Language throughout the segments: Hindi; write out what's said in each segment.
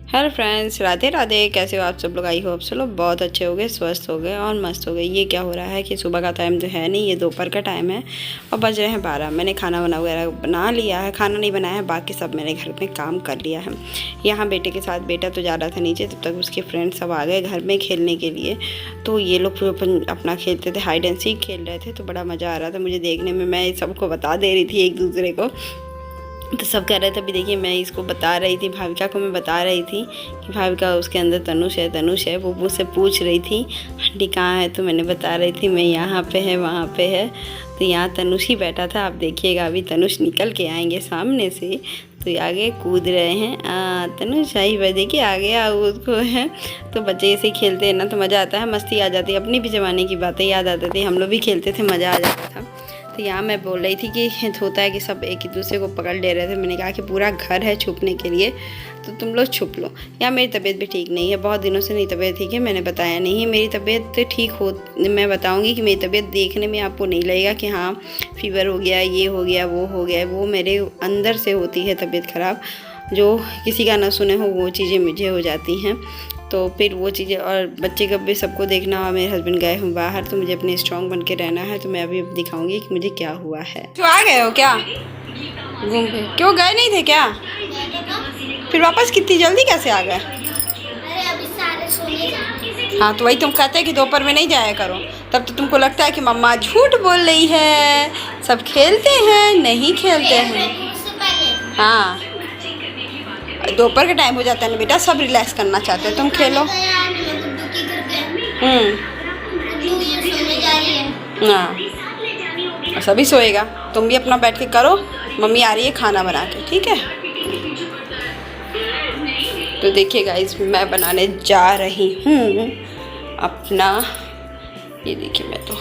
Hello friends, Radhe Radhe. कैसे हो आप सब लोग? आई होप सब लोग बहुत अच्छे हो गए, स्वस्थ हो गए और मस्त हो गए। ये क्या हो रहा है कि सुबह का टाइम तो है नहीं, ये दोपहर का टाइम है और बज रहे हैं 12। मैंने खाना वगैरह बना लिया है, खाना नहीं बनाया है, बाकी सब मैंने घर में काम कर लिया है। यहाँ बेटे के साथ, बेटा तो जा रहा था नीचे, तब तक उसके फ्रेंड सब आ गए घर में खेलने के लिए। तो ये लोग अपना खेलते थे, हाइड एंड सीक खेल रहे थे, तो बड़ा मज़ा आ रहा था मुझे देखने में। मैं सबको बता दे रही थी एक दूसरे को, तो सब कह रहे थे। अभी देखिए मैं इसको बता रही थी, भाविका को मैं बता रही थी कि भाविका उसके अंदर तनुष है। वो मुझसे पूछ रही थी आंटी कहाँ है, तो मैंने बता रही थी मैं यहाँ पे है, वहाँ पे है। तो यहाँ तनुष ही बैठा था। आप देखिएगा अभी तनुष निकल के आएंगे सामने से, तो आगे कूद रहे हैं। तनुष आई भाई, देखिए आ गया उसको है। तो बच्चे ऐसे ही खेलते हैं ना, तो मज़ा आता है, मस्ती आ जाती है। अपनी भी ज़माने की बातें याद आती थी, हम लोग भी खेलते थे, मज़ा आ जाता था। तो यहाँ मैं बोल रही थी कि होता है कि सब एक दूसरे को पकड़ ले रहे थे। मैंने कहा कि पूरा घर है छुपने के लिए, तो तुम लोग छुप लो। यहाँ मेरी तबीयत भी ठीक नहीं है, बहुत दिनों से नहीं तबीयत ठीक है, मैंने बताया नहीं है। मेरी तबीयत ठीक हो, मैं बताऊँगी कि मेरी तबीयत देखने में आपको नहीं लगेगा कि हाँ फीवर हो गया, ये हो गया, वो हो गया। वो मेरे अंदर से होती है तबीयत ख़राब, जो किसी का ना सुने हो वो चीज़ें मुझे हो जाती हैं। तो फिर वो चीज़ें, और बच्चे का भी सबको देखना, और मेरे हस्बैंड गए हूँ बाहर, तो मुझे अपने स्ट्रॉन्ग बन के रहना है। तो मैं अभी दिखाऊंगी कि मुझे क्या हुआ है। तो आ गए हो क्या घूम के? क्यों गए नहीं थे क्या? फिर वापस कितनी जल्दी कैसे आ गए? हाँ, तो वही तुम कहते हैं कि दोपहर में नहीं जाया करो, तब तो तुमको लगता है कि मम्मा झूठ बोल रही है, सब खेलते हैं। नहीं खेलते हैं। हाँ, दोपहर का टाइम हो जाता है ना बेटा, सब रिलैक्स करना चाहते हैं, तुम खेलो। हाँ, सभी सोएगा, तुम भी अपना बैठ के करो। मम्मी आ रही है खाना बना के, ठीक है? तो देखिए गाइस, मैं बनाने जा रही हूँ अपना, ये देखिए मैं तो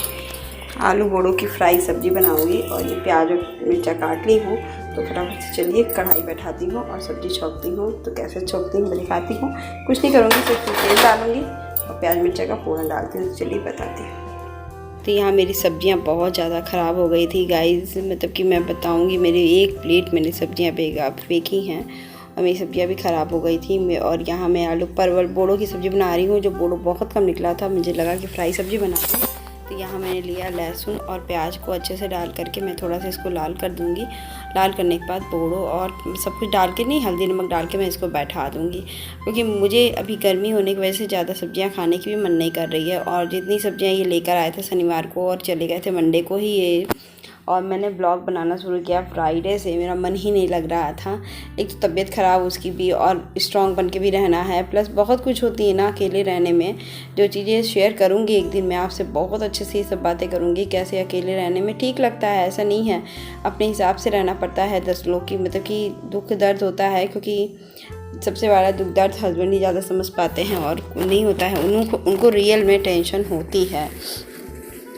आलू बोड़ों की फ्राई सब्जी बनाऊंगी। और ये प्याज और मिर्चा काट ली हूँ, तो फटाफट से चलिए कढ़ाई बैठाती हूँ और सब्ज़ी छोंकती हूँ। तो कैसे छोंकती हूँ मैं दिखाती हूँ। कुछ नहीं करूँगी, सिर्फ तेल डालूँगी और प्याज मिर्चा का फोड़न डालती हूँ। तो चलिए बताती हूँ। तो यहाँ मेरी सब्जियाँ बहुत ज़्यादा ख़राब हो गई थी गाइस, मतलब कि मैं बताऊँगी, मेरी एक प्लेट मैंने सब्जियाँ फेंकी हैं और मेरी सब्जियाँ भी ख़राब हो गई थी। और यहाँ मैं आलू परवल बोड़ों की सब्ज़ी बना रही हूँ, जो बोड़ो बहुत कम निकला था, मुझे लगा कि फ्राई सब्ज़ी बना दूँ। तो यहाँ मैंने लिया लहसुन और प्याज को अच्छे से डाल करके मैं थोड़ा सा इसको लाल कर दूँगी। लाल करने के बाद बोड़ो और सब कुछ डाल के, नहीं हल्दी नमक डाल के मैं इसको बैठा दूँगी, क्योंकि मुझे अभी गर्मी होने की वजह से ज़्यादा सब्जियाँ खाने की भी मन नहीं कर रही है। और जितनी सब्जियाँ ये लेकर आए थे शनिवार को और चले गए थे मंडे को ही ये, और मैंने ब्लॉग बनाना शुरू किया फ्राइडे से। मेरा मन ही नहीं लग रहा था, एक तो तबीयत ख़राब उसकी भी, और स्ट्रॉन्ग बन के भी रहना है, प्लस बहुत कुछ होती है ना अकेले रहने में। जो चीज़ें शेयर करूँगी एक दिन मैं आपसे, बहुत अच्छे से ये सब बातें करूँगी, कैसे अकेले रहने में ठीक लगता है। ऐसा नहीं है, अपने हिसाब से रहना पड़ता है। 10 लोग की मतलब कि दुख दर्द होता है, क्योंकि सबसे बड़ा दुख दर्द हस्बैंड ही ज़्यादा समझ पाते हैं, और नहीं होता है उनको रियल में टेंशन होती है,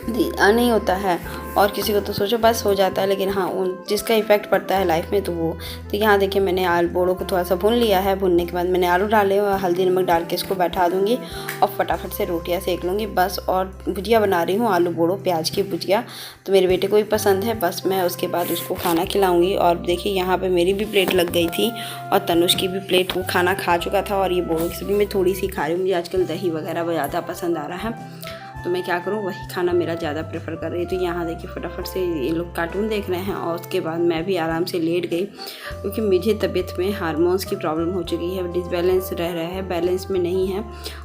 नहीं होता है। और किसी को तो सोचो बस हो जाता है, लेकिन हाँ जिसका इफ़ेक्ट पड़ता है लाइफ में तो वो। तो यहाँ देखिए मैंने आलू बोड़ों को थोड़ा सा भून लिया है। भूनने के बाद मैंने आलू डाले और हल्दी नमक डाल के इसको बैठा दूँगी और फटाफट से रोटियाँ सेक लूँगी बस। और भुजिया बना रही हूँ, आलू बोड़ो प्याज की भुजिया, तो मेरे बेटे को भी पसंद है। बस मैं उसके बाद उसको खाना खिलाऊँगी। और देखिए यहाँ पर मेरी भी प्लेट लग गई थी और तनुष की भी प्लेट, वो खाना खा चुका था। और ये बोड़ों की सब्ज़ी मैं थोड़ी सी खा रही हूँ, मुझे आजकल दही वगैरह ज़्यादा पसंद आ रहा है, तो मैं क्या करूँ, वही खाना मेरा ज़्यादा प्रेफर कर रही है। तो यहाँ देखिए फटाफट से ये लोग कार्टून देख रहे हैं और उसके बाद मैं भी आराम से लेट गई, क्योंकि मुझे तबीयत में हार्मोन्स की प्रॉब्लम हो चुकी है, डिसबैलेंस रह रहा है, बैलेंस में नहीं है,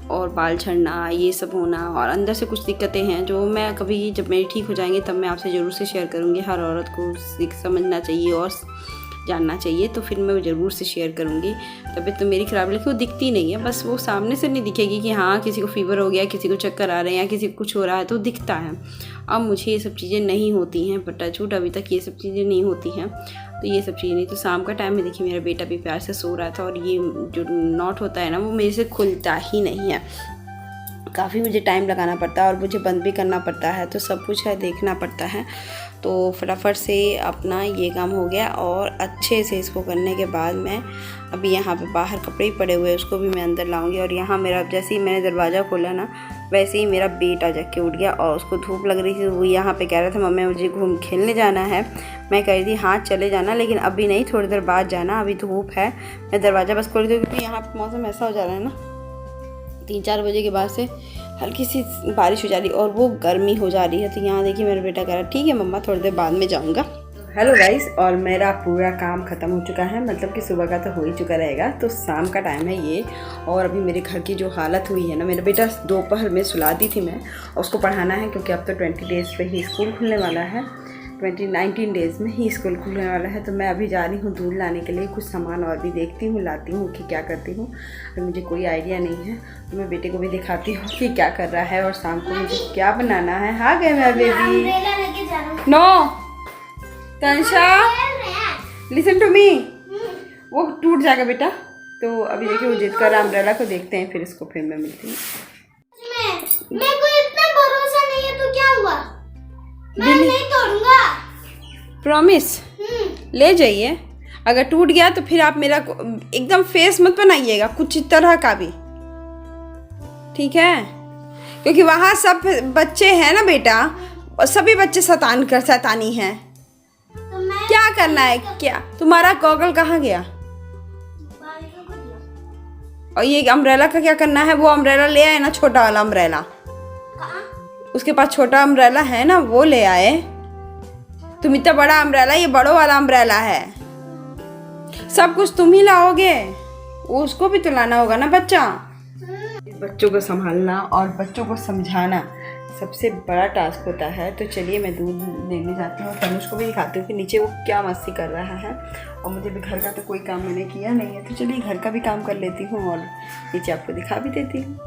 और बाल झड़ना ये सब होना, और अंदर से कुछ दिक्कतें हैं जो मैं कभी, जब मेरी ठीक हो जाएंगे तब मैं आपसे ज़रूर से शेयर करूँगी। हर औरत को समझना चाहिए और जानना चाहिए, तो फिर मैं ज़रूर से शेयर करूँगी। तबीयत तो मेरी ख़राब, लेकिन वो दिखती नहीं है, बस वो सामने से नहीं दिखेगी कि हाँ किसी को फीवर हो गया, किसी को चक्कर आ रहे हैं या किसी को कुछ हो रहा है, तो दिखता है। अब मुझे ये सब चीज़ें नहीं होती हैं, बट टचवुड अभी तक ये सब चीज़ें नहीं होती हैं। तो ये सब चीज़ें नहीं, तो शाम का टाइम में देखिए मेरा बेटा भी प्यार से सो रहा था, और ये जो नॉट होता है ना वो मेरे से खुलता ही नहीं है, काफ़ी मुझे टाइम लगाना पड़ता है और मुझे बंद भी करना पड़ता है, तो सब कुछ है देखना पड़ता है। तो फटाफट से अपना ये काम हो गया और अच्छे से इसको करने के बाद मैं अभी यहाँ पे बाहर कपड़े ही पड़े हुए हैं उसको भी मैं अंदर लाऊंगी। और यहाँ मेरा जैसे ही मैंने दरवाज़ा खोला ना वैसे ही मेरा बेटा जग के उठ गया और उसको धूप लग रही थी। वो यहाँ पे कह रहा था मम्मी मुझे घूम खेलने जाना है। मैं कह रही थी हाँ चले जाना, लेकिन अभी नहीं, थोड़ी देर बाद जाना, अभी धूप है। मैं दरवाज़ा बस खोल रही थी क्योंकि यहाँ पर मौसम ऐसा हो जा रहा है ना 3-4 बजे के बाद से हल्की सी बारिश हो जा रही और वो गर्मी हो जा रही है। तो यहाँ देखिए मेरा बेटा कह रहा ठीक है मम्मा थोड़ी देर बाद में जाऊँगा। हेलो गाइस, और मेरा पूरा काम ख़त्म हो चुका है, मतलब कि सुबह का तो हो ही चुका रहेगा, तो शाम का टाइम है ये। और अभी मेरे घर की जो हालत हुई है ना, मेरा बेटा दोपहर में सुला दी थी मैं, और उसको पढ़ाना है क्योंकि अब तो 20 डेज़ पे ही स्कूल खुलने वाला है, 19 डेज़ में ही स्कूल खुलने वाला है। तो मैं अभी जा रही हूँ दूध लाने के लिए, कुछ सामान और भी देखती हूँ, लाती हूँ कि क्या करती हूँ। अभी मुझे कोई आइडिया नहीं है, तो मैं बेटे को भी दिखाती हूँ कि क्या कर रहा है और शाम को मुझे क्या बनाना है। हाँ गए मैं baby. No Tansha listen to me, वो टूट जाएगा बेटा। तो अभी देखिए वो जिद कर रहा, अम्ब्रेला को देखते हैं फिर इसको फिर मैं मिलती हूँ। मेरे को इतना भरोसा नहीं है तो क्या हुआ, मैं नहीं तोड़ूंगा, प्रॉमिस। ले जाइए, अगर टूट गया तो फिर आप मेरा एकदम फेस मत बनाइएगा कुछ तरह का भी, ठीक है? क्योंकि वहाँ सब बच्चे हैं ना बेटा, सभी बच्चे शैतानी हैं। क्या करना है? क्या तुम्हारा गॉगल कहाँ गया? और ये अम्ब्रेला का क्या करना है? वो अम्ब्रेला ले आए ना, छोटा वाला अम्ब्रेला, उसके पास छोटा अम्ब्रेला है ना, वो ले आए। तुम इतना बड़ा अम्ब्रेला, ये बड़ो वाला अम्ब्रेला है। सब कुछ तुम ही लाओगे, उसको भी तो लाना होगा ना बच्चा। बच्चों को संभालना और बच्चों को समझाना सबसे बड़ा टास्क होता है। तो चलिए मैं दूध लेने जाती हूँ, तनुष को भी दिखाती हूँ कि नीचे वो क्या मस्ती कर रहा है। और मुझे भी घर का तो कोई काम मैंने किया नहीं है, तो चलिए घर का भी काम कर लेती हूँ और नीचे आपको दिखा भी देती हूँ।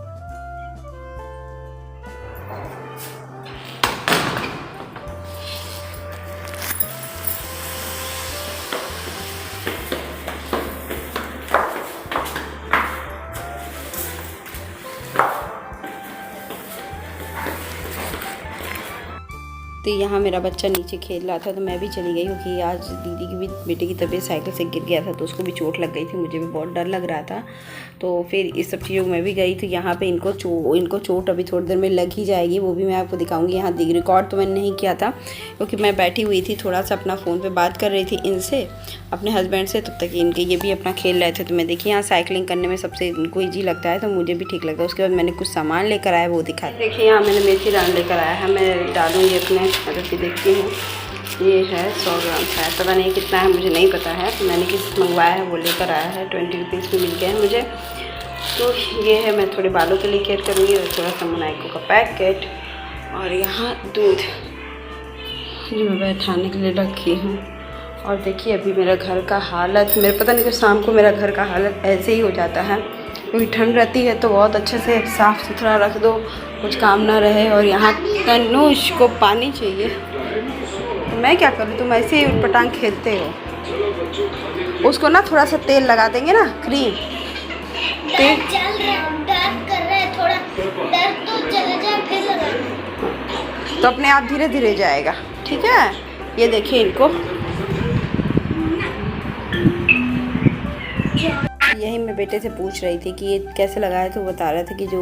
तो यहाँ मेरा बच्चा नीचे खेल रहा था, तो मैं भी चली गई क्योंकि आज दीदी की भी बेटे की तबीयत साइकिल से गिर गया था, तो उसको भी चोट लग गई थी, मुझे भी बहुत डर लग रहा था। तो फिर इस सब चीज़ों में भी गई। तो यहाँ पे इनको चोट अभी थोड़ी देर में लग ही जाएगी, वो भी मैं आपको दिखाऊंगी। यहाँ रिकॉर्ड तो मैंने नहीं किया था क्योंकि मैं बैठी हुई थी, थोड़ा सा अपना फ़ोन पर बात कर रही थी इनसे, अपने हस्बैंड से, तब तक इनके ये भी अपना खेल रहे थे। तो मैं देखिए यहाँ साइकिलिंग करने में सबसे इनको ईजी लगता है, तो मुझे भी ठीक लगता है। उसके बाद मैंने कुछ सामान लेकर आया, वो दिखाया। देखिए यहाँ मैंने मेथी दाना लेकर आया है, मैं डालूँगी अपने अदरक। देखती हूँ ये है 100 ग्राम है, पता नहीं कितना है, मुझे नहीं पता है। तो मैंने किस मंगवाया है, वो लेकर आया है, 20 रुपीज़ में मिल गया है मुझे। तो ये है, मैं थोड़े बालों के लिए केयर करूँगी, और थोड़ा सा मोनाइको का पैकेट, और यहाँ दूध जो मैं बैठाने के लिए रखी हूँ। और देखिए अभी मेरा घर का हालत, मेरे पता नहीं कि शाम को मेरा घर का हालत ऐसे ही हो जाता है, क्योंकि ठंड रहती है तो बहुत अच्छे से साफ़ सुथरा रख दो, कुछ काम ना रहे। और यहाँ तनुष को पानी चाहिए, तो मैं क्या करूँ, तुम ऐसे ही उटपटांग खेलते हो। उसको ना थोड़ा सा तेल लगा देंगे ना, क्रीम तेल। तो अपने आप धीरे धीरे जाएगा, ठीक है? ये देखिए इनको, यही मैं बेटे से पूछ रही थी कि ये कैसे लगा है, तो बता रहा था कि जो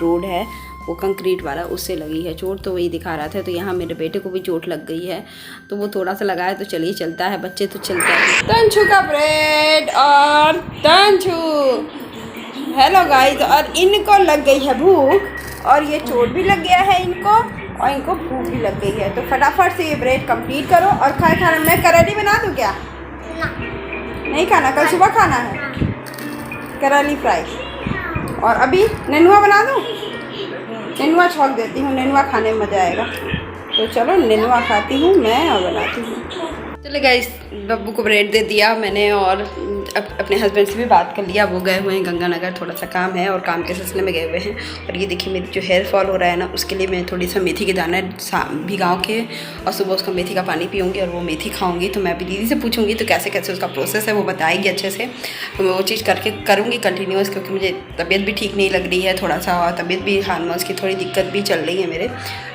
रोड है वो कंक्रीट वाला, उससे लगी है चोट, तो वही दिखा रहा था। तो यहाँ मेरे बेटे को भी चोट लग गई है, तो वो थोड़ा सा लगा है, तो चलिए चलता है, बच्चे तो चलते हैं। तंशु का ब्रेड और तंशु, हेलो गाइस। और इनको लग गई है भूख, और ये चोट भी लग गया है इनको, और इनको भूख भी लग गई है। तो फटाफट से ये ब्रेड कंप्लीट करो और खाना। मैं करेली बना दूँ क्या? नहीं खाना, कल सुबह खाना है करेली फ्राई। और अभी नेनुआ बना दूँ? नेनुआ छोंक देती हूँ, नेनुआ खाने में मज़ा आएगा। तो चलो नेनुआ खाती हूँ मैं और बनाती हूँ। चलो गाइस, बब्बू को ब्रेड दे दिया मैंने, और अपने हस्बैंड से भी बात कर लिया। वो गए हुए हैं गंगानगर, थोड़ा सा काम है और काम के सिलसिले में गए हुए हैं। और ये देखिए मेरी जो हेयर फॉल हो रहा है ना, उसके लिए मैं थोड़ी सा मेथी के दाने भिगाओ के और सुबह उसका मेथी का पानी पीऊँगी और वो मेथी खाऊँगी। तो मैं अभी दीदी से पूछूँगी तो कैसे कैसे उसका प्रोसेस है वो बताएगी अच्छे से। तो मैं वो चीज़ करके करूँगी कंटिन्यूस, क्योंकि मुझे तबीयत भी ठीक नहीं लग रही है थोड़ा सा, और तबीयत भी हार्मोन्स की थोड़ी दिक्कत भी चल रही है मेरे।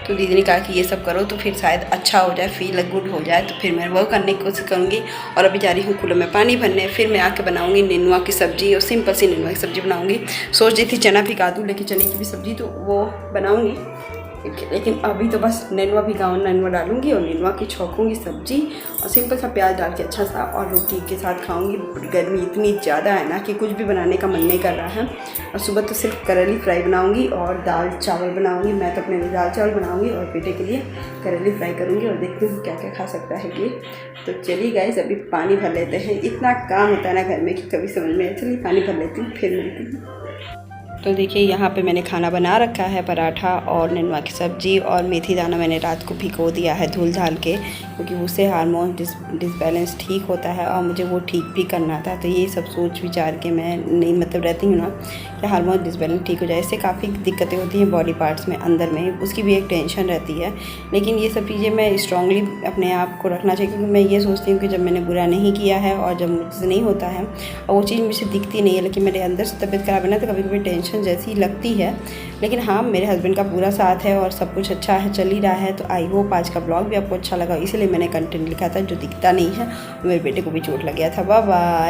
तो दीदी ने कहा कि ये सब करो तो फिर शायद अच्छा हो जाए, फील गुड हो जाए। तो फिर मैं वो करने की कोशिश करूँगी। और अभी जा रही हूँ कूलर में पानी भरने, फिर मैं आके बनाऊँगी नेनुआ की सब्ज़ी, और सिंपल सी नेनुआ की सब्ज़ी बनाऊँगी। सोच रही थी चना भिगा दूँ, लेकिन चने की भी सब्ज़ी तो वो बनाऊँगी, लेकिन अभी तो बस नेनुआ भिगाऊँ, नेनुआ डालूंगी और नेनुआ की छौंकूंगी सब्जी, और सिंपल सा प्याज डाल के अच्छा सा, और रोटी के साथ खाऊंगी। गर्मी इतनी ज़्यादा है ना कि कुछ भी बनाने का मन नहीं कर रहा है। और सुबह तो सिर्फ करेली फ्राई बनाऊंगी और दाल चावल बनाऊंगी। मैं तो अपने लिए दाल चावल बनाऊंगी और बेटे के लिए करेली फ्राई करूंगी, और देखती हूँ क्या क्या खा सकता है ये। तो चलिए गाइस, अभी पानी भर लेते हैं। इतना काम होता है ना घर में कि कभी समझ में, चलिए पानी भर लेती हूँ, फिर मिलती हूँ। तो देखिए यहाँ पे मैंने खाना बना रखा है, पराठा और नेनुआ की सब्ज़ी, और मेथी दाना मैंने रात को भिगो दिया है धुल धाल के, क्योंकि उससे हार्मोन डिसबैलेंस ठीक होता है और मुझे वो ठीक भी करना था। तो ये सब सोच विचार के मैं नहीं मतलब रहती हूँ ना कि हार्मोन डिसबैलेंस ठीक हो जाए। इससे काफ़ी दिक्कतें होती हैं बॉडी पार्ट्स में, अंदर में, उसकी भी एक टेंशन रहती है। लेकिन ये सब चीज़ें मैं स्ट्रांगली अपने आप को रखना चाहिए, क्योंकि मैं ये सोचती हूँ कि जब मैंने बुरा नहीं किया है और जब मुझसे नहीं होता है और वो चीज़ मुझे दिखती नहीं है, लेकिन मेरे अंदर से तबीयत ख़राब है ना, तो कभी कभी टेंशन जैसी लगती है। लेकिन हाँ, मेरे हस्बैंड का पूरा साथ है और सब कुछ अच्छा है, चल ही रहा है। तो आई होप आज का ब्लॉग भी आपको अच्छा लगा, इसलिए मैंने कंटेंट लिखा था जो दिखता नहीं है। मेरे बेटे को भी चोट लग गया था। Bye bye.